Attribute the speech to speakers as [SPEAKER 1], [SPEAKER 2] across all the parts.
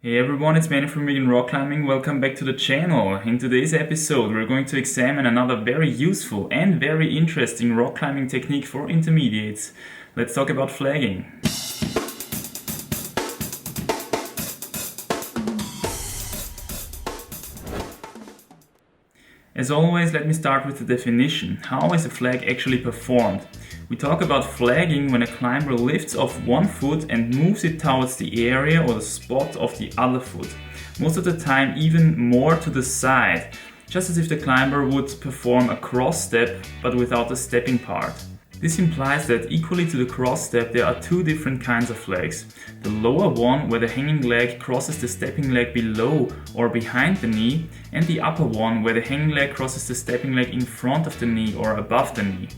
[SPEAKER 1] Hey everyone, it's Manny from Vegan Rock Climbing. Welcome back to the channel. In today's episode, we're going to examine another very useful and very interesting rock climbing technique for intermediates. Let's talk about flagging. As always, let me start with the definition. How is a flag actually performed? We talk about flagging when a climber lifts off one foot and moves it towards the area or the spot of the other foot. Most of the time even more to the side, just as if the climber would perform a cross step but without the stepping part. This implies that equally to the cross step there are two different kinds of flags. The lower one, where the hanging leg crosses the stepping leg below or behind the knee, and the upper one, where the hanging leg crosses the stepping leg in front of the knee or above the knee.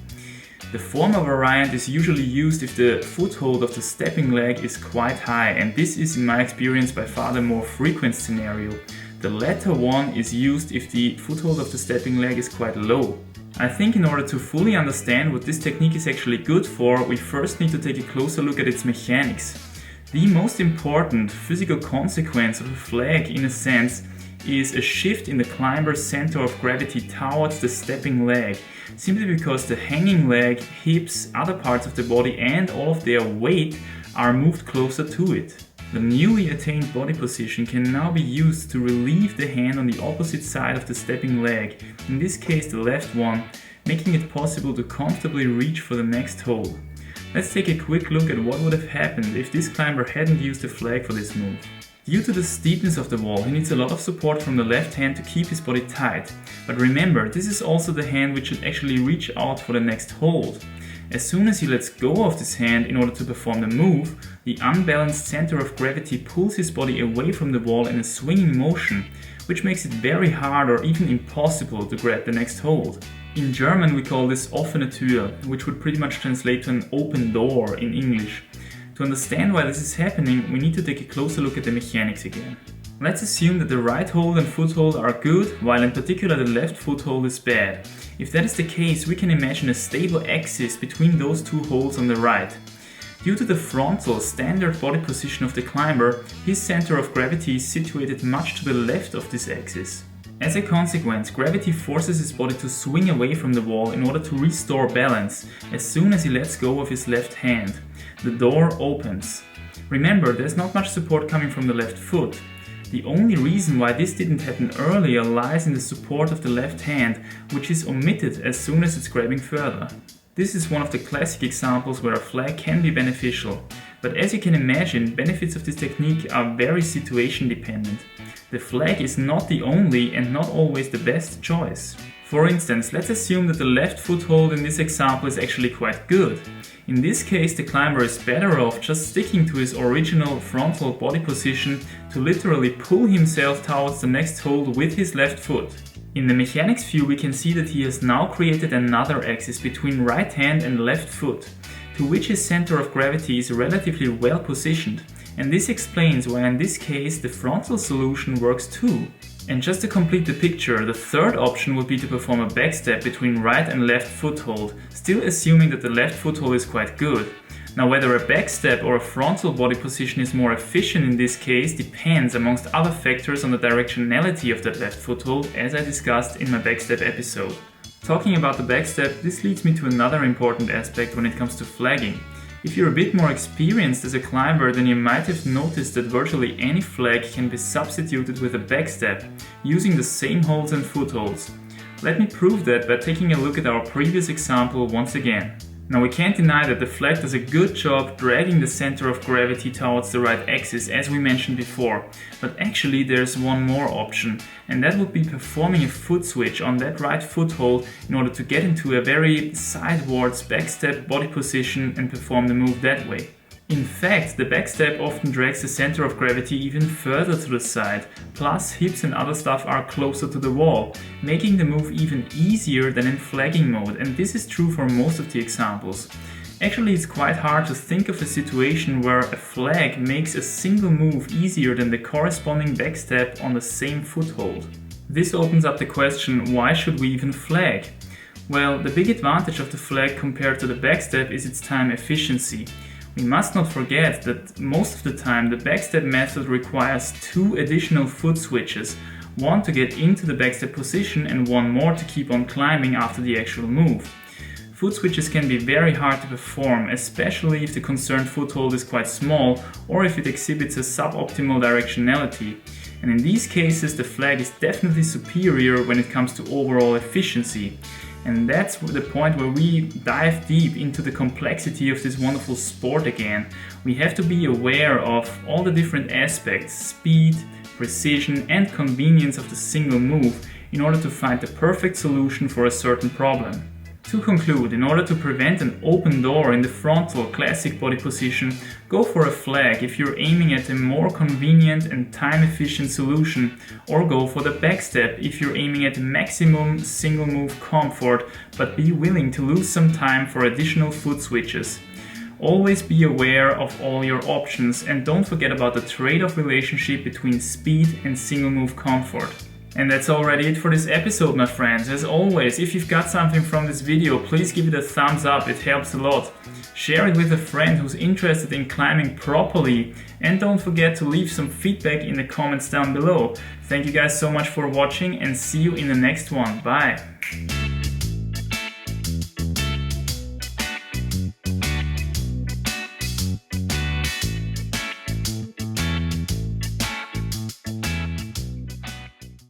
[SPEAKER 1] The former variant is usually used if the foothold of the stepping leg is quite high, and this is in my experience by far the more frequent scenario. The latter one is used if the foothold of the stepping leg is quite low. I think in order to fully understand what this technique is actually good for, we first need to take a closer look at its mechanics. The most important physical consequence of a flag, in a sense, is a shift in the climber's center of gravity towards the stepping leg, simply because the hanging leg, hips, other parts of the body and all of their weight are moved closer to it. The newly attained body position can now be used to relieve the hand on the opposite side of the stepping leg, in this case the left one, making it possible to comfortably reach for the next hold. Let's take a quick look at what would have happened if this climber hadn't used a flag for this move. Due to the steepness of the wall, he needs a lot of support from the left hand to keep his body tight. But remember, this is also the hand which should actually reach out for the next hold. As soon as he lets go of this hand in order to perform the move, the unbalanced center of gravity pulls his body away from the wall in a swinging motion, which makes it very hard or even impossible to grab the next hold. In German we call this offene Tür, which would pretty much translate to an open door in English. To understand why this is happening, we need to take a closer look at the mechanics again. Let's assume that the right hold and foothold are good, while in particular the left foothold is bad. If that is the case, we can imagine a stable axis between those two holds on the right. Due to the frontal standard body position of the climber, his center of gravity is situated much to the left of this axis. As a consequence, gravity forces his body to swing away from the wall in order to restore balance as soon as he lets go of his left hand. The door opens. Remember, there's not much support coming from the left foot. The only reason why this didn't happen earlier lies in the support of the left hand, which is omitted as soon as it's grabbing further. This is one of the classic examples where a flag can be beneficial, but as you can imagine, benefits of this technique are very situation dependent. The flag is not the only and not always the best choice. For instance, let's assume that the left foothold in this example is actually quite good. In this case, the climber is better off just sticking to his original frontal body position to literally pull himself towards the next hold with his left foot. In the mechanics view, we can see that he has now created another axis between right hand and left foot, to which his center of gravity is relatively well positioned, and this explains why in this case the frontal solution works too. And just to complete the picture, the third option would be to perform a backstep between right and left foothold, still assuming that the left foothold is quite good. Now, whether a backstep or a frontal body position is more efficient in this case depends, amongst other factors, on the directionality of that left foothold, as I discussed in my backstep episode. Talking about the backstep, this leads me to another important aspect when it comes to flagging. If you're a bit more experienced as a climber, then you might have noticed that virtually any flag can be substituted with a backstep, using the same holds and footholds. Let me prove that by taking a look at our previous example once again. Now, we can't deny that the flag does a good job dragging the center of gravity towards the right axis, as we mentioned before. But actually there's one more option, and that would be performing a foot switch on that right foothold in order to get into a very sidewards backstep body position and perform the move that way. In fact, the backstep often drags the center of gravity even further to the side, plus hips and other stuff are closer to the wall, making the move even easier than in flagging mode, and this is true for most of the examples. Actually, it's quite hard to think of a situation where a flag makes a single move easier than the corresponding backstep on the same foothold. This opens up the question, why should we even flag? Well, the big advantage of the flag compared to the backstep is its time efficiency. We must not forget that most of the time the backstep method requires 2 additional foot switches, one to get into the backstep position and one more to keep on climbing after the actual move. Foot switches can be very hard to perform, especially if the concerned foothold is quite small or if it exhibits a suboptimal directionality. And in these cases the flag is definitely superior when it comes to overall efficiency. And that's the point where we dive deep into the complexity of this wonderful sport again. We have to be aware of all the different aspects, speed, precision and convenience of the single move in order to find the perfect solution for a certain problem. To conclude, in order to prevent an open door in the frontal classic body position, go for a flag if you're aiming at a more convenient and time-efficient solution, or go for the backstep if you're aiming at maximum single move comfort, but be willing to lose some time for additional foot switches. Always be aware of all your options and don't forget about the trade-off relationship between speed and single move comfort. And that's already it for this episode, my friends. As always, if you've got something from this video, please give it a thumbs up, it helps a lot. Share it with a friend who's interested in climbing properly, and don't forget to leave some feedback in the comments down below. Thank you guys so much for watching and see you in the next one. Bye!